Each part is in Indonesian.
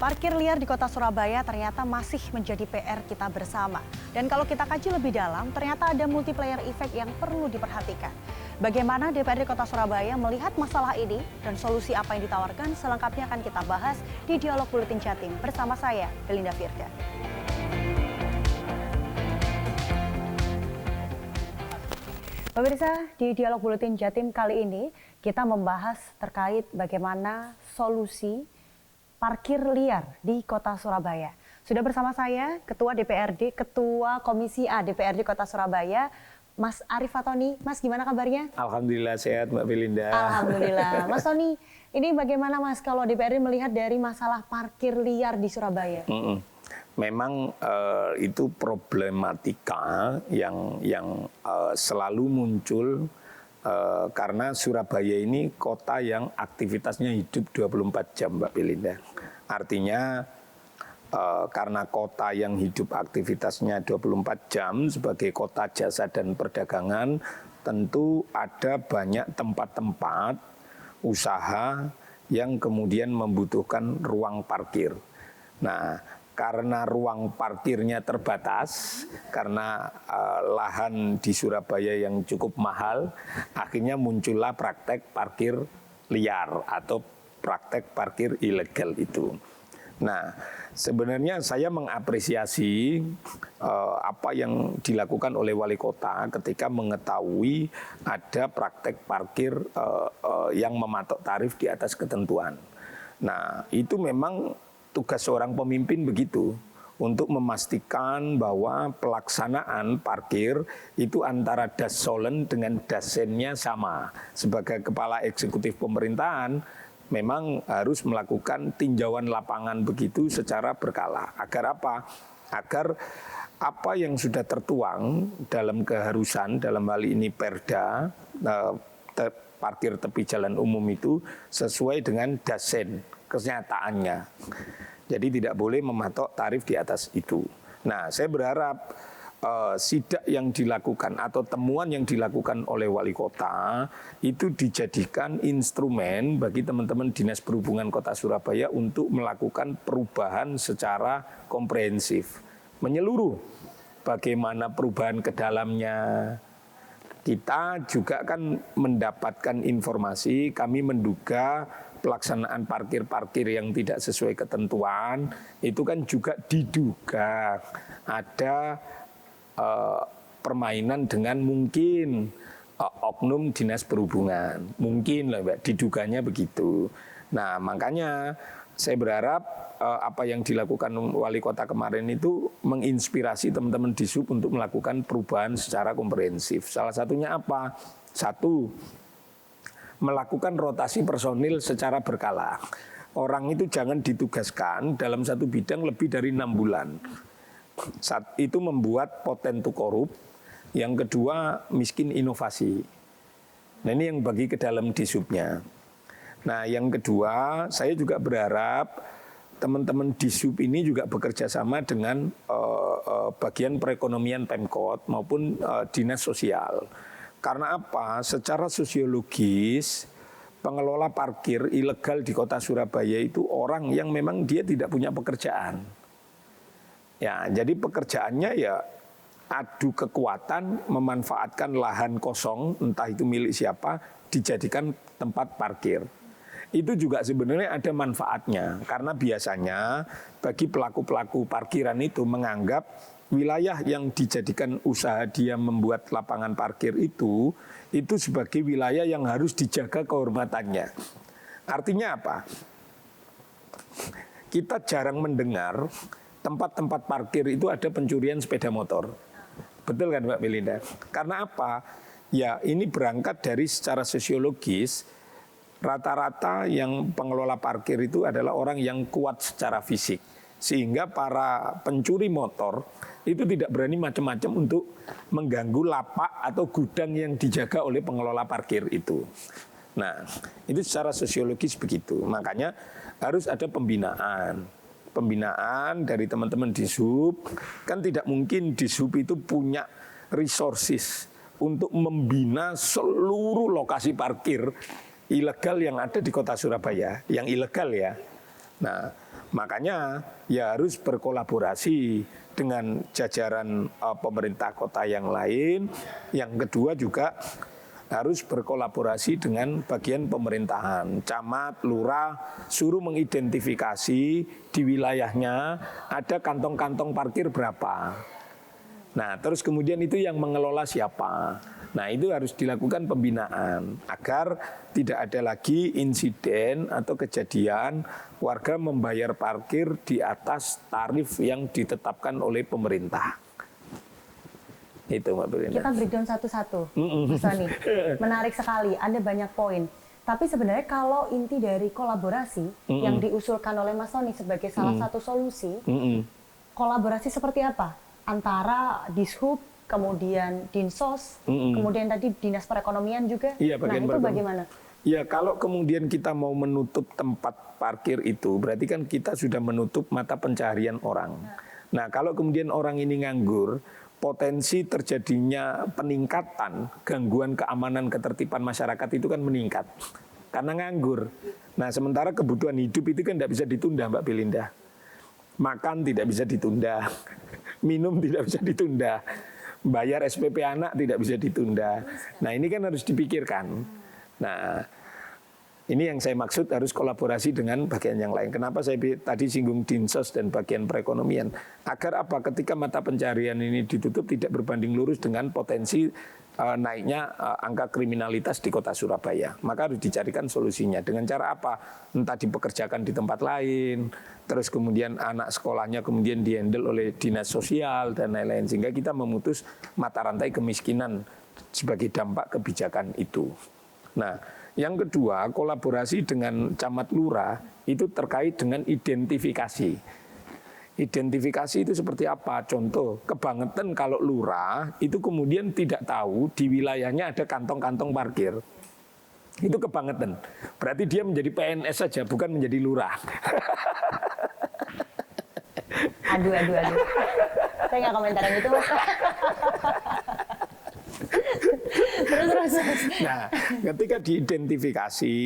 Parkir liar di kota Surabaya ternyata masih menjadi PR kita bersama. Dan kalau kita kaji lebih dalam, ternyata ada multiplayer effect yang perlu diperhatikan. Bagaimana DPRD Kota Surabaya melihat masalah ini dan solusi apa yang ditawarkan, selengkapnya akan kita bahas di Dialog Buletin Jatim bersama saya, Belinda Firda. Pemirsa, di Dialog Buletin Jatim kali ini kita membahas terkait bagaimana solusi parkir liar di Kota Surabaya. Sudah bersama saya Ketua DPRD, Ketua Komisi A DPRD Kota Surabaya, Mas Arief Fatoni. Mas, gimana kabarnya? Alhamdulillah sehat, Mbak Belinda. Alhamdulillah. Mas Tony, ini bagaimana Mas kalau DPRD melihat dari masalah parkir liar di Surabaya? Memang itu problematika yang selalu muncul karena Surabaya ini kota yang aktivitasnya hidup 24 jam, Mbak Belinda. Artinya karena kota yang hidup aktivitasnya 24 jam sebagai kota jasa dan perdagangan, tentu ada banyak tempat-tempat usaha yang kemudian membutuhkan ruang parkir. Nah, karena ruang parkirnya terbatas, karena lahan di Surabaya yang cukup mahal, akhirnya muncullah praktek parkir liar atau praktek parkir ilegal itu. Nah, sebenarnya saya mengapresiasi apa yang dilakukan oleh wali kota ketika mengetahui ada praktek parkir yang mematok tarif di atas ketentuan. Nah, itu memang tugas seorang pemimpin begitu, untuk memastikan bahwa pelaksanaan parkir itu antara Dassolen dengan Dasennya sama. Sebagai kepala eksekutif pemerintahan, memang harus melakukan tinjauan lapangan begitu secara berkala. Agar apa? Agar apa yang sudah tertuang dalam keharusan, dalam hal ini Perda, parkir tepi jalan umum itu sesuai dengan Dasen, kenyataannya. Jadi tidak boleh mematok tarif di atas itu. Nah, saya berharap sidak yang dilakukan atau temuan yang dilakukan oleh wali kota itu dijadikan instrumen bagi teman-teman Dinas Perhubungan Kota Surabaya untuk melakukan perubahan secara komprehensif, menyeluruh. Bagaimana perubahan ke dalamnya? Kita juga kan mendapatkan informasi, kami menduga pelaksanaan parkir-parkir yang tidak sesuai ketentuan, itu kan juga diduga ada permainan dengan mungkin oknum Dinas Perhubungan. Mungkin lah Mbak, diduganya begitu. Nah, makanya saya berharap apa yang dilakukan wali kota kemarin itu menginspirasi teman-teman di SUB untuk melakukan perubahan secara komprehensif. Salah satunya apa? Satu, melakukan rotasi personil secara berkala. Orang itu jangan ditugaskan dalam satu bidang lebih dari 6 bulan. Itu membuat potensi korup. Yang kedua, miskin inovasi. Nah, ini yang bagi ke dalam di SUB-nya. Nah, yang kedua, saya juga berharap teman-teman di SUB ini juga bekerja sama dengan bagian perekonomian Pemkot maupun dinas sosial. Karena apa? Secara sosiologis, pengelola parkir ilegal di kota Surabaya itu orang yang memang dia tidak punya pekerjaan. Ya, jadi pekerjaannya ya adu kekuatan memanfaatkan lahan kosong, entah itu milik siapa, dijadikan tempat parkir. Itu juga sebenarnya ada manfaatnya, karena biasanya bagi pelaku-pelaku parkiran itu menganggap wilayah yang dijadikan usaha dia membuat lapangan parkir itu sebagai wilayah yang harus dijaga kehormatannya. Artinya apa? Kita jarang mendengar tempat-tempat parkir itu ada pencurian sepeda motor. Betul kan Mbak Belinda? Karena apa? Ya, ini berangkat dari secara sosiologis, rata-rata yang pengelola parkir itu adalah orang yang kuat secara fisik. Sehingga para pencuri motor itu tidak berani macam-macam untuk mengganggu lapak atau gudang yang dijaga oleh pengelola parkir itu. Nah, itu secara sosiologis begitu. Makanya harus ada pembinaan. Pembinaan dari teman-teman di SUB. Kan tidak mungkin di SUB itu punya resources untuk membina seluruh lokasi parkir ilegal yang ada di kota Surabaya, yang ilegal ya. Nah, Makanya ya harus berkolaborasi dengan jajaran pemerintah kota yang lain. Yang kedua juga harus berkolaborasi dengan bagian pemerintahan, camat, lurah, suruh mengidentifikasi di wilayahnya ada kantong-kantong parkir berapa. Nah, terus kemudian itu yang mengelola siapa. Nah, itu harus dilakukan pembinaan agar tidak ada lagi insiden atau kejadian warga membayar parkir di atas tarif yang ditetapkan oleh pemerintah. Itu Mbak Belinda. Kita breakdown satu-satu, Mas Tony. Menarik sekali, ada banyak poin. Tapi sebenarnya kalau inti dari kolaborasi yang diusulkan oleh Mas Tony sebagai salah satu solusi, kolaborasi seperti apa? Antara Dishub, kemudian Dinsos, kemudian tadi Dinas Perekonomian juga. Iya, nah itu bagaimana? Ya kalau kemudian kita mau menutup tempat parkir itu, berarti kan kita sudah menutup mata pencaharian orang. Nah kalau kemudian orang ini nganggur, potensi terjadinya peningkatan gangguan keamanan ketertiban masyarakat itu kan meningkat karena nganggur. Nah sementara kebutuhan hidup itu kan tidak bisa ditunda Mbak Belinda. Makan tidak bisa ditunda, minum tidak bisa ditunda, bayar SPP anak tidak bisa ditunda. Nah ini kan harus dipikirkan. Nah ini yang saya maksud harus kolaborasi dengan bagian yang lain. Kenapa saya tadi singgung Dinsos dan bagian perekonomian? Agar apa? Ketika mata pencarian ini ditutup tidak berbanding lurus dengan potensi naiknya angka kriminalitas di kota Surabaya. Maka harus dicarikan solusinya. Dengan cara apa? Entah dipekerjakan di tempat lain, terus kemudian anak sekolahnya kemudian dihandle oleh dinas sosial dan lain-lain. Sehingga kita memutus mata rantai kemiskinan sebagai dampak kebijakan itu. Nah, yang kedua, kolaborasi dengan camat lurah itu terkait dengan identifikasi. Identifikasi itu seperti apa? Contoh, kebangetan kalau lurah itu kemudian tidak tahu di wilayahnya ada kantong-kantong parkir. Itu kebangetan. Berarti dia menjadi PNS saja, bukan menjadi lurah. Aduh. Saya nggak komentarin itu, Mas. Terus. Nah, ketika diidentifikasi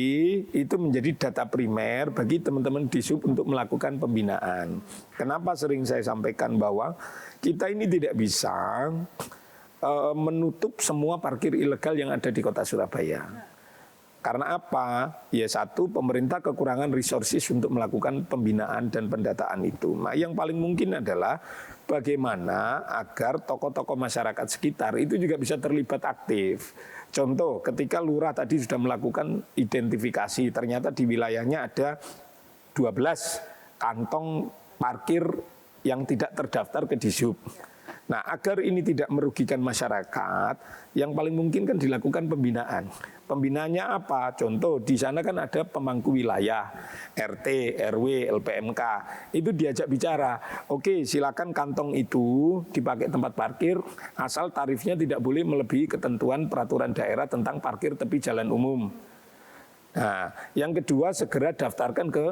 itu menjadi data primer bagi teman-teman Dishub untuk melakukan pembinaan. Kenapa sering saya sampaikan bahwa kita ini tidak bisa menutup semua parkir ilegal yang ada di kota Surabaya. Karena apa? Ya satu, pemerintah kekurangan resources untuk melakukan pembinaan dan pendataan itu. Nah, yang paling mungkin adalah bagaimana agar tokoh-tokoh masyarakat sekitar itu juga bisa terlibat aktif. Contoh, ketika lurah tadi sudah melakukan identifikasi, ternyata di wilayahnya ada 12 kantong parkir yang tidak terdaftar ke Dishub. Nah, agar ini tidak merugikan masyarakat, yang paling mungkin kan dilakukan pembinaan. Pembinaannya apa? Contoh, di sana kan ada pemangku wilayah, RT, RW, LPMK. Itu diajak bicara, oke silakan kantong itu dipakai tempat parkir, asal tarifnya tidak boleh melebihi ketentuan peraturan daerah tentang parkir tepi jalan umum. Nah, yang kedua segera daftarkan ke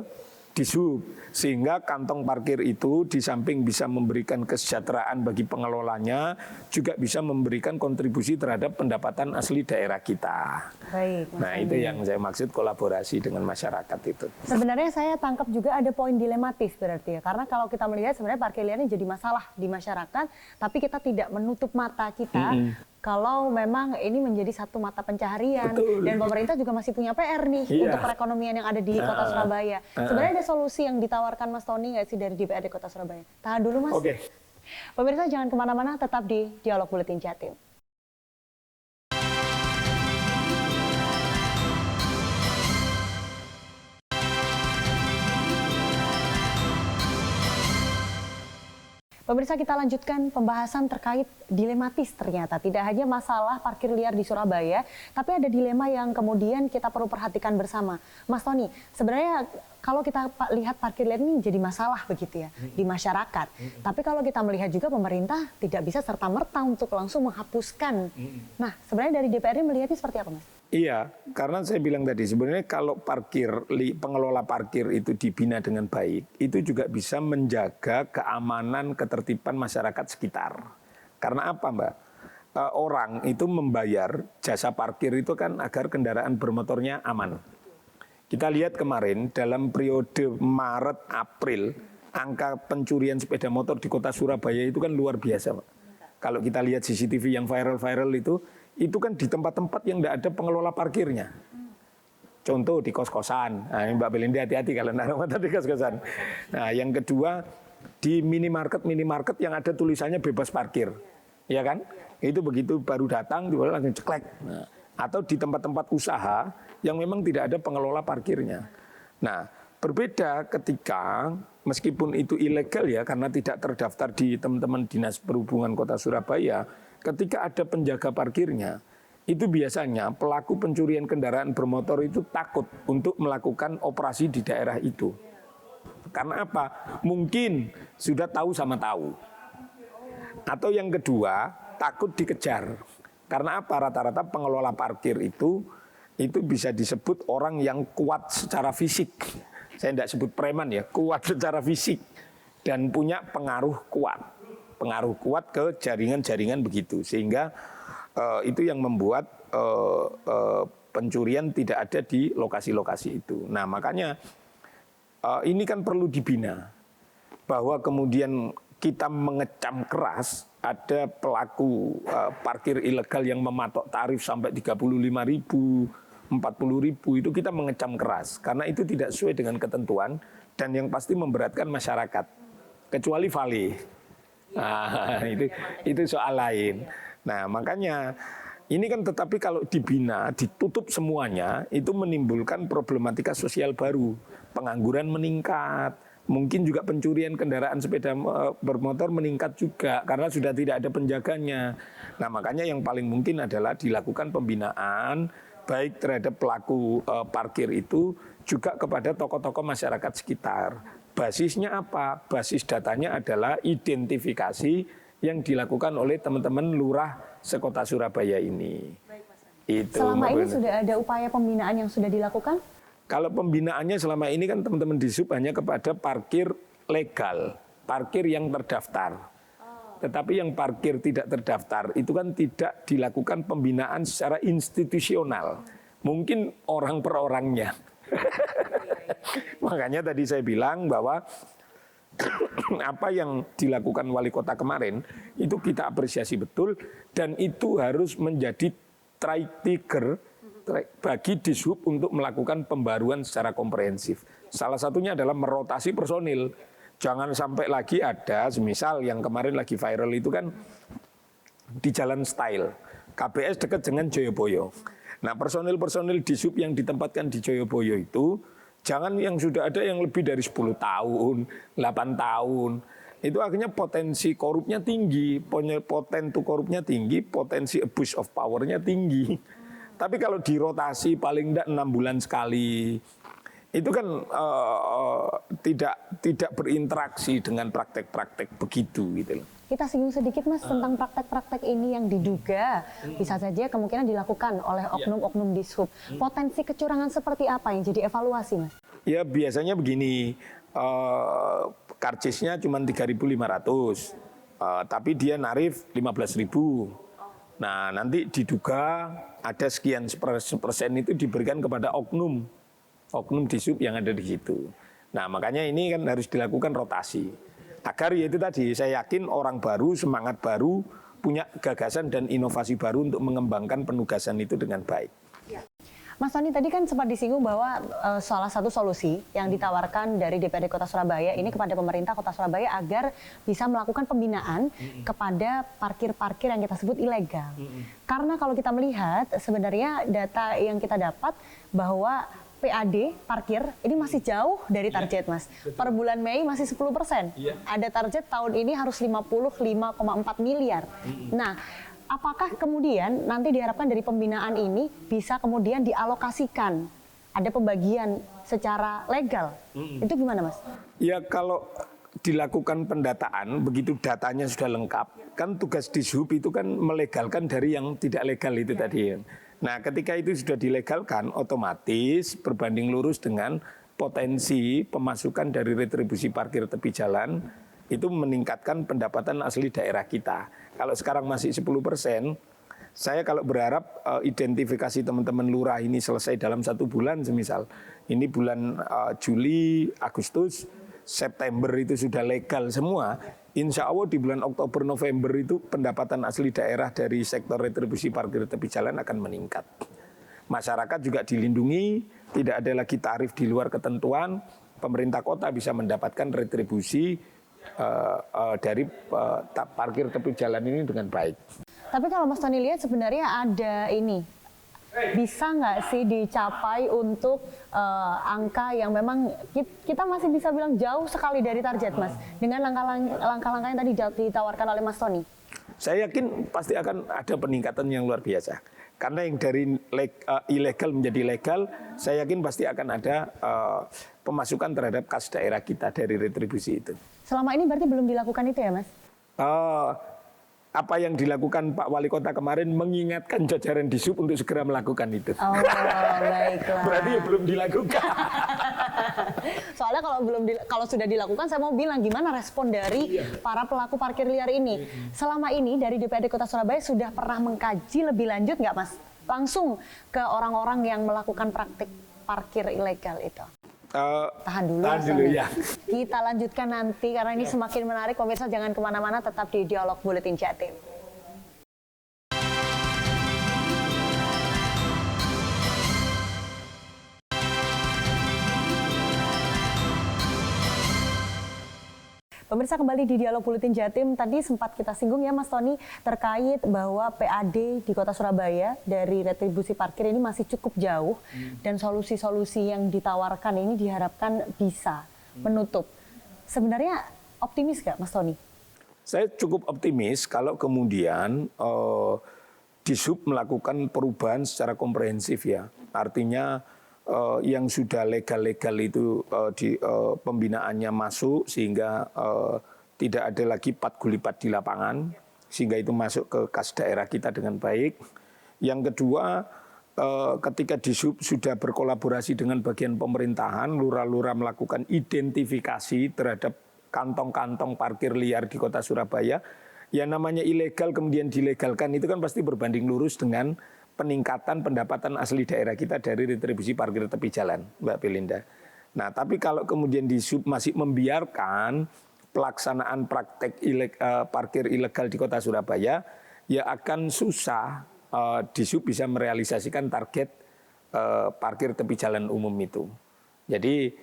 Dishub, sehingga kantong parkir itu di samping bisa memberikan kesejahteraan bagi pengelolanya, juga bisa memberikan kontribusi terhadap pendapatan asli daerah kita. Baik, nah itu yang saya maksud kolaborasi dengan masyarakat itu. Sebenarnya saya tangkap juga ada poin dilematis berarti ya, karena kalau kita melihat sebenarnya parkir liar ini jadi masalah di masyarakat, tapi kita tidak menutup mata kita. Kalau memang ini menjadi satu mata pencaharian. Betul. Dan pemerintah juga masih punya PR nih untuk perekonomian yang ada di kota Surabaya. Sebenarnya ada solusi yang ditawarkan Mas Tony nggak sih dari DPRD Kota Surabaya? Tahan dulu Mas. Oke. Pemirsa jangan kemana-mana, tetap di Dialog Buletin Jatim. Pemirsa, kita lanjutkan pembahasan terkait dilematis ternyata. Tidak hanya masalah parkir liar di Surabaya, tapi ada dilema yang kemudian kita perlu perhatikan bersama. Mas Tony, sebenarnya kalau kita lihat parkir liar ini jadi masalah begitu ya di masyarakat. Tapi kalau kita melihat juga pemerintah tidak bisa serta-merta untuk langsung menghapuskan. Nah, sebenarnya dari DPRD melihatnya seperti apa, Mas? Iya, karena saya bilang tadi sebenarnya kalau pengelola parkir itu dibina dengan baik, itu juga bisa menjaga keamanan ketertiban masyarakat sekitar. Karena apa, Mbak? Orang itu membayar jasa parkir itu kan agar kendaraan bermotornya aman. Kita lihat kemarin dalam periode Maret, April, angka pencurian sepeda motor di kota Surabaya itu kan luar biasa, Pak. Kalau kita lihat CCTV yang viral-viral itu kan di tempat-tempat yang tidak ada pengelola parkirnya. Contoh di kos-kosan. Nah, Mbak Belinda hati-hati kalau naruh motor di kos-kosan. Nah, yang kedua di minimarket yang ada tulisannya bebas parkir. Ya kan? Itu begitu baru datang langsung ceklek. Nah, atau di tempat-tempat usaha yang memang tidak ada pengelola parkirnya. Nah, berbeda ketika meskipun itu ilegal ya karena tidak terdaftar di teman-teman Dinas Perhubungan Kota Surabaya, ketika ada penjaga parkirnya, itu biasanya pelaku pencurian kendaraan bermotor itu takut untuk melakukan operasi di daerah itu. Karena apa? Mungkin sudah tahu sama tahu. Atau yang kedua, takut dikejar. Karena apa? Rata-rata pengelola parkir itu bisa disebut orang yang kuat secara fisik. Saya tidak sebut preman ya, kuat secara fisik. Dan punya pengaruh kuat. Pengaruh kuat ke jaringan-jaringan begitu. Sehingga itu yang membuat pencurian tidak ada di lokasi-lokasi itu. Nah makanya ini kan perlu dibina. Bahwa kemudian kita mengecam keras ada pelaku parkir ilegal yang mematok tarif sampai 35.000, 40.000 itu kita mengecam keras karena itu tidak sesuai dengan ketentuan dan yang pasti memberatkan masyarakat kecuali vale. Nah, itu soal lain. Nah, makanya ini kan tetapi kalau dibina, ditutup semuanya itu menimbulkan problematika sosial baru. Pengangguran meningkat. Mungkin juga pencurian kendaraan sepeda bermotor meningkat juga karena sudah tidak ada penjaganya. Nah makanya yang paling mungkin adalah dilakukan pembinaan baik terhadap pelaku parkir itu juga kepada tokoh-tokoh masyarakat sekitar. Basisnya apa? Basis datanya adalah identifikasi yang dilakukan oleh teman-teman lurah sekota Surabaya ini. Itu. Selama ini sudah ada upaya pembinaan yang sudah dilakukan? Kalau pembinaannya selama ini kan teman-teman di SUB hanya kepada parkir legal, parkir yang terdaftar. Tetapi yang parkir tidak terdaftar itu kan tidak dilakukan pembinaan secara institusional. Mungkin orang per orangnya. Makanya tadi saya bilang bahwa apa yang dilakukan wali kota kemarin itu kita apresiasi betul dan itu harus menjadi trigger bagi Dishub untuk melakukan pembaruan secara komprehensif. Salah satunya adalah merotasi personil. Jangan sampai lagi ada, semisal yang kemarin lagi viral itu kan di Jalan Style. KBS dekat dengan Joyoboyo. Nah personil-personil Dishub yang ditempatkan di Joyoboyo itu, jangan yang sudah ada yang lebih dari 10 tahun, 8 tahun. Itu akhirnya potensi korupnya tinggi, potensi korupnya tinggi, potensi abuse of power-nya tinggi. Tapi kalau dirotasi paling tidak 6 bulan sekali, itu kan tidak berinteraksi dengan praktek-praktek begitu gitu loh. Kita singgung sedikit Mas tentang praktek-praktek ini yang diduga bisa saja kemungkinan dilakukan oleh oknum-oknum Dishub. Potensi kecurangan seperti apa yang jadi evaluasi Mas? Ya biasanya begini, karcisnya cuma 3.500, tapi dia narif 15.000. Nah nanti diduga ada sekian persen itu diberikan kepada oknum Dishub yang ada di situ. Nah makanya ini kan harus dilakukan rotasi. Agar ya itu tadi saya yakin orang baru, semangat baru, punya gagasan dan inovasi baru untuk mengembangkan penugasan itu dengan baik. Mas Tony tadi kan sempat disinggung bahwa salah satu solusi yang ditawarkan dari DPRD Kota Surabaya ini kepada pemerintah Kota Surabaya agar bisa melakukan pembinaan kepada parkir-parkir yang kita sebut ilegal. Karena kalau kita melihat sebenarnya data yang kita dapat bahwa PAD parkir ini masih jauh dari target Mas. Per bulan Mei masih 10%. Ada target tahun ini harus 55,4 miliar. Nah, apakah kemudian nanti diharapkan dari pembinaan ini bisa kemudian dialokasikan, ada pembagian secara legal? Itu gimana Mas? Ya kalau dilakukan pendataan, begitu datanya sudah lengkap, kan tugas Dishub itu kan melegalkan dari yang tidak legal itu tadi. Nah ketika itu sudah dilegalkan, otomatis berbanding lurus dengan potensi pemasukan dari retribusi parkir tepi jalan, itu meningkatkan pendapatan asli daerah kita. Kalau sekarang masih 10%, Saya kalau berharap identifikasi teman-teman lurah ini selesai dalam 1 bulan semisal. Ini bulan Juli, Agustus, September itu sudah legal semua. Insya Allah di bulan Oktober, November itu pendapatan asli daerah dari sektor retribusi parkir tepi jalan akan meningkat. Masyarakat juga dilindungi, tidak ada lagi tarif di luar ketentuan. Pemerintah kota bisa mendapatkan retribusi dari parkir tepi jalan ini dengan baik. Tapi kalau Mas Tony lihat sebenarnya ada ini, bisa nggak sih dicapai untuk angka yang memang kita masih bisa bilang jauh sekali dari target, Mas, dengan langkah-langkah yang tadi ditawarkan oleh Mas Tony? Saya yakin pasti akan ada peningkatan yang luar biasa. Karena yang dari ilegal menjadi legal, saya yakin pasti akan ada pemasukan terhadap kas daerah kita dari retribusi itu. Selama ini berarti belum dilakukan itu ya, Mas? Apa yang dilakukan Pak Wali Kota kemarin mengingatkan jajaran di Sub untuk segera melakukan itu. Oh, baiklah. Berarti ya belum dilakukan. Soalnya kalau sudah dilakukan, saya mau bilang gimana respon dari para pelaku parkir liar ini. Selama ini dari DPRD Kota Surabaya sudah pernah mengkaji lebih lanjut nggak, Mas? Langsung ke orang-orang yang melakukan praktik parkir ilegal itu. Tahan dulu ya. Kita lanjutkan nanti karena ini semakin menarik. Pemirsa jangan kemana-mana, tetap di Dialog Buletin Jatim. Pemirsa, kembali di Dialog Buletin Jatim. Tadi sempat kita singgung ya Mas Tony terkait bahwa PAD di Kota Surabaya dari retribusi parkir ini masih cukup jauh dan solusi-solusi yang ditawarkan ini diharapkan bisa menutup. Sebenarnya optimis nggak Mas Tony? Saya cukup optimis kalau kemudian Dishub melakukan perubahan secara komprehensif ya. Artinya yang sudah legal-legal itu pembinaannya masuk sehingga tidak ada lagi pat gulipat di lapangan sehingga itu masuk ke kas daerah kita dengan baik. Yang kedua, ketika Dishub sudah berkolaborasi dengan bagian pemerintahan, lurah-lurah melakukan identifikasi terhadap kantong-kantong parkir liar di Kota Surabaya, yang namanya ilegal kemudian dilegalkan itu kan pasti berbanding lurus dengan peningkatan pendapatan asli daerah kita dari retribusi parkir tepi jalan, Mbak Belinda. Nah, tapi kalau kemudian Dishub masih membiarkan pelaksanaan praktek parkir ilegal di Kota Surabaya, ya akan susah Dishub bisa merealisasikan target parkir tepi jalan umum itu. Jadi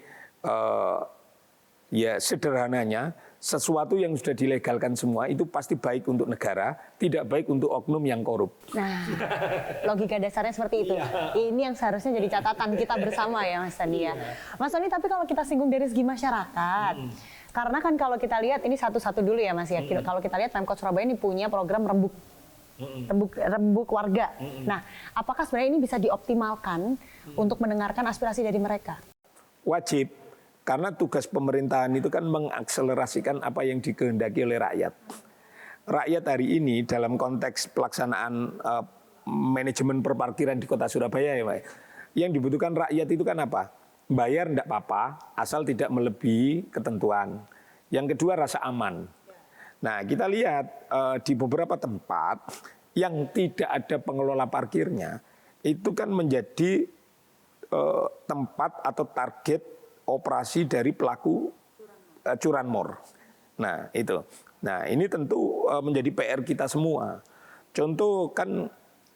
ya sederhananya, sesuatu yang sudah dilegalkan semua itu pasti baik untuk negara, tidak baik untuk oknum yang korup. Nah, logika dasarnya seperti itu. Ini yang seharusnya jadi catatan kita bersama ya Mas Tony ya. Mas Tony, tapi kalau kita singgung dari segi masyarakat, karena kan kalau kita lihat ini satu-satu dulu ya Mas ya. Kalau kita lihat Pemkot Surabaya ini punya program rembuk warga. Nah, apakah sebenarnya ini bisa dioptimalkan untuk mendengarkan aspirasi dari mereka? Wajib. Karena tugas pemerintahan itu kan mengakselerasikan apa yang dikehendaki oleh rakyat. Rakyat hari ini dalam konteks pelaksanaan manajemen perparkiran di Kota Surabaya ya Pak. Yang dibutuhkan rakyat itu kan apa? Bayar enggak apa-apa, asal tidak melebihi ketentuan. Yang kedua rasa aman. Nah kita lihat di beberapa tempat yang tidak ada pengelola parkirnya, itu kan menjadi tempat atau target operasi dari pelaku curanmor. Nah itu. Nah ini tentu menjadi PR kita semua. Contoh kan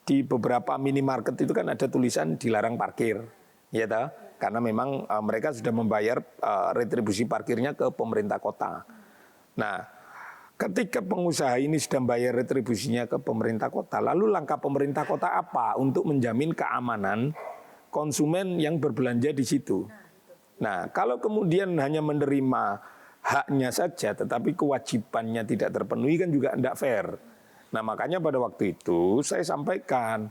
di beberapa minimarket itu kan ada tulisan dilarang parkir, ya toh? Karena memang mereka sudah membayar retribusi parkirnya ke pemerintah kota. Nah ketika pengusaha ini sudah membayar retribusinya ke pemerintah kota, lalu langkah pemerintah kota apa untuk menjamin keamanan konsumen yang berbelanja di situ? Nah, kalau kemudian hanya menerima haknya saja, tetapi kewajibannya tidak terpenuhi kan juga tidak fair. Nah, makanya pada waktu itu saya sampaikan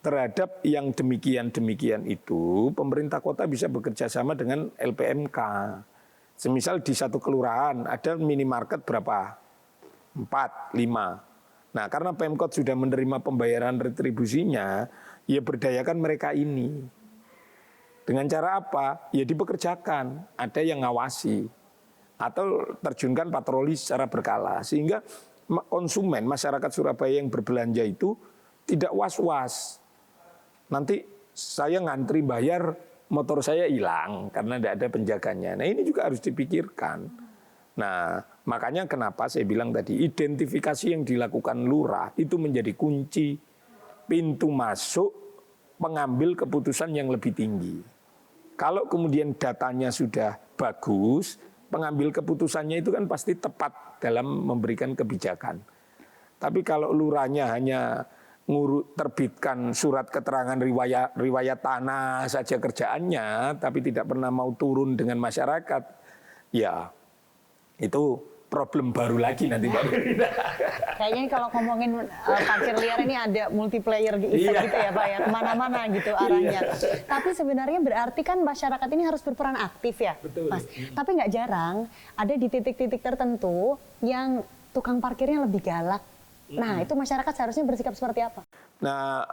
terhadap yang demikian-demikian itu, pemerintah kota bisa bekerja sama dengan LPMK. Semisal di satu kelurahan ada minimarket berapa? 4, 5. Nah, karena Pemkot sudah menerima pembayaran retribusinya, ya berdayakan mereka ini. Dengan cara apa? Ya dipekerjakan, ada yang ngawasi atau terjunkan patroli secara berkala sehingga konsumen masyarakat Surabaya yang berbelanja itu tidak was-was. Nanti saya ngantri bayar, motor saya hilang karena tidak ada penjaganya. Nah ini juga harus dipikirkan. Nah makanya kenapa saya bilang tadi, identifikasi yang dilakukan lurah itu menjadi kunci pintu masuk pengambil keputusan yang lebih tinggi. Kalau kemudian datanya sudah bagus, pengambil keputusannya itu kan pasti tepat dalam memberikan kebijakan. Tapi kalau lurahnya hanya terbitkan surat keterangan riwayat tanah saja kerjaannya, tapi tidak pernah mau turun dengan masyarakat, ya itu problem baru lagi nanti Mbak Belinda. Kayaknya kalau ngomongin parkir liar ini ada multiplayer di effect gitu ya Pak ya, kemana-mana gitu arahnya. Tapi sebenarnya berarti kan masyarakat ini harus berperan aktif ya, Betul. Mas. Tapi nggak jarang ada di titik-titik tertentu yang tukang parkirnya lebih galak. Nah itu masyarakat seharusnya bersikap seperti apa? Nah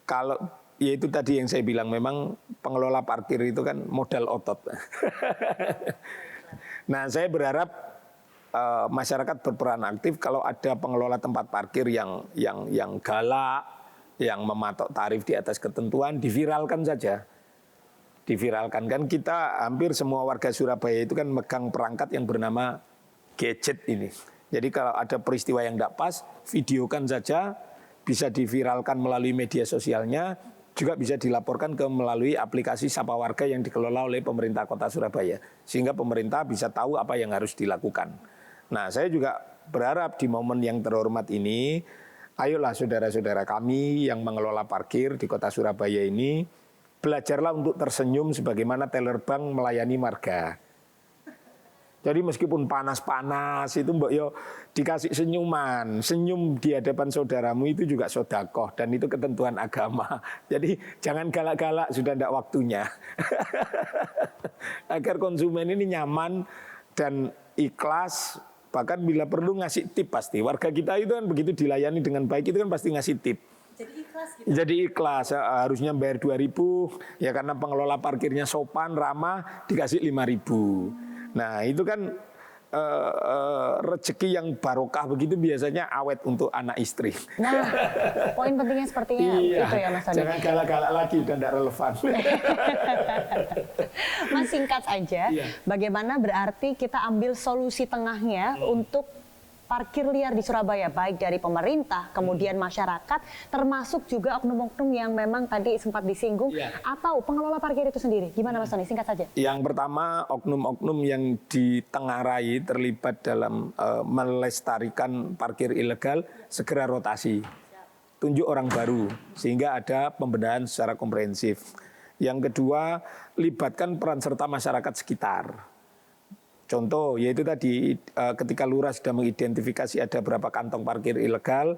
kalau ya itu tadi yang saya bilang, memang pengelola parkir itu kan modal otot. Nah, saya berharap masyarakat berperan aktif. Kalau ada pengelola tempat parkir yang galak, yang mematok tarif di atas ketentuan, diviralkan saja. Diviralkan, kan kita hampir semua warga Surabaya itu kan megang perangkat yang bernama gadget ini. Jadi kalau ada peristiwa yang tidak pas, videokan saja, bisa diviralkan melalui media sosialnya, juga bisa dilaporkan melalui aplikasi Sapa Warga yang dikelola oleh pemerintah Kota Surabaya. Sehingga pemerintah bisa tahu apa yang harus dilakukan. Nah, saya juga berharap di momen yang terhormat ini, ayolah saudara-saudara kami yang mengelola parkir di Kota Surabaya ini, belajarlah untuk tersenyum sebagaimana teller bank melayani warga. Jadi meskipun panas-panas itu Mbak Yo dikasih senyuman, senyum di hadapan saudaramu itu juga sedekah dan itu ketentuan agama. Jadi jangan galak-galak, sudah tidak waktunya. Agar konsumen ini nyaman dan ikhlas, bahkan bila perlu ngasih tip pasti. Warga kita itu kan begitu dilayani dengan baik itu kan pasti ngasih tip. Jadi ikhlas gitu. Jadi ikhlas, harusnya bayar 2.000 ya karena pengelola parkirnya sopan, ramah, dikasih 5.000. Nah itu kan rezeki yang barokah begitu biasanya awet untuk anak istri. Nah poin pentingnya sepertinya itu ya Mas Tony. Jangan galak-galak lagi dan tidak relevan. Mas singkat aja, bagaimana berarti kita ambil solusi tengahnya untuk parkir liar di Surabaya, baik dari pemerintah, kemudian masyarakat, termasuk juga oknum-oknum yang memang tadi sempat disinggung, atau pengelola parkir itu sendiri. Gimana Mas Tony? Singkat saja. Yang pertama, oknum-oknum yang ditengarai terlibat dalam melestarikan parkir ilegal, segera rotasi. Tunjuk orang baru, sehingga ada pembenahan secara komprehensif. Yang kedua, libatkan peran serta masyarakat sekitar. Contoh, yaitu tadi ketika lurah sudah mengidentifikasi ada berapa kantong parkir ilegal,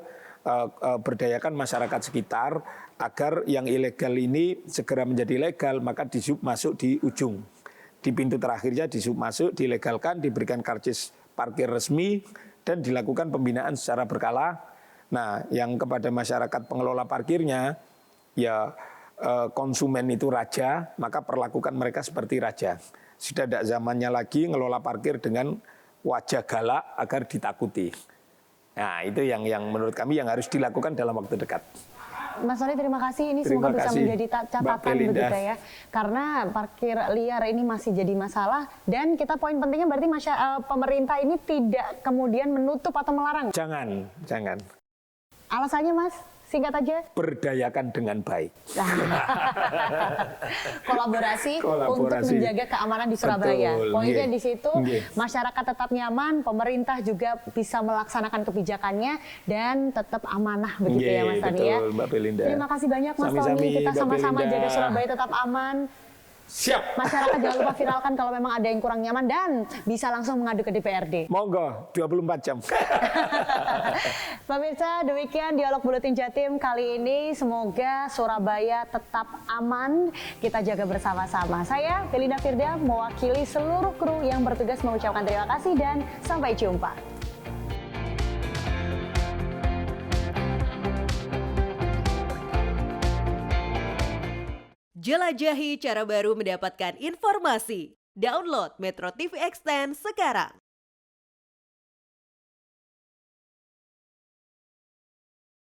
berdayakan masyarakat sekitar agar yang ilegal ini segera menjadi legal, maka disub masuk di ujung. Di pintu terakhirnya disub masuk, dilegalkan, diberikan karcis parkir resmi, dan dilakukan pembinaan secara berkala. Nah, yang kepada masyarakat pengelola parkirnya, ya konsumen itu raja, maka perlakukan mereka seperti raja. Sudah tidak zamannya lagi ngelola parkir dengan wajah galak agar ditakuti. Nah itu yang menurut kami yang harus dilakukan dalam waktu dekat. Mas Tony terima kasih, ini semoga bisa menjadi catatan begitu ya. Karena parkir liar ini masih jadi masalah dan kita poin pentingnya berarti pemerintah ini tidak kemudian menutup atau melarang. Jangan. Alasannya Mas? Singkat aja. Berdayakan dengan baik. Kolaborasi untuk menjaga keamanan di Surabaya. Betul, poinnya di situ, masyarakat tetap nyaman, pemerintah juga bisa melaksanakan kebijakannya dan tetap amanah begitu ya Mas Tony ya. Mbak Belinda. Terima kasih banyak Mas Tony, kita sama-sama jaga Surabaya tetap aman. Siap. Masyarakat jangan lupa viralkan kalau memang ada yang kurang nyaman dan bisa langsung mengadu ke DPRD. Monggo, 24 jam. Pemirsa, demikian Dialog Buletin Jatim kali ini. Semoga Surabaya tetap aman. Kita jaga bersama-sama. Saya Belinda Firda mewakili seluruh kru yang bertugas mengucapkan terima kasih dan sampai jumpa. Jelajahi cara baru mendapatkan informasi. Download Metro TV Extend sekarang.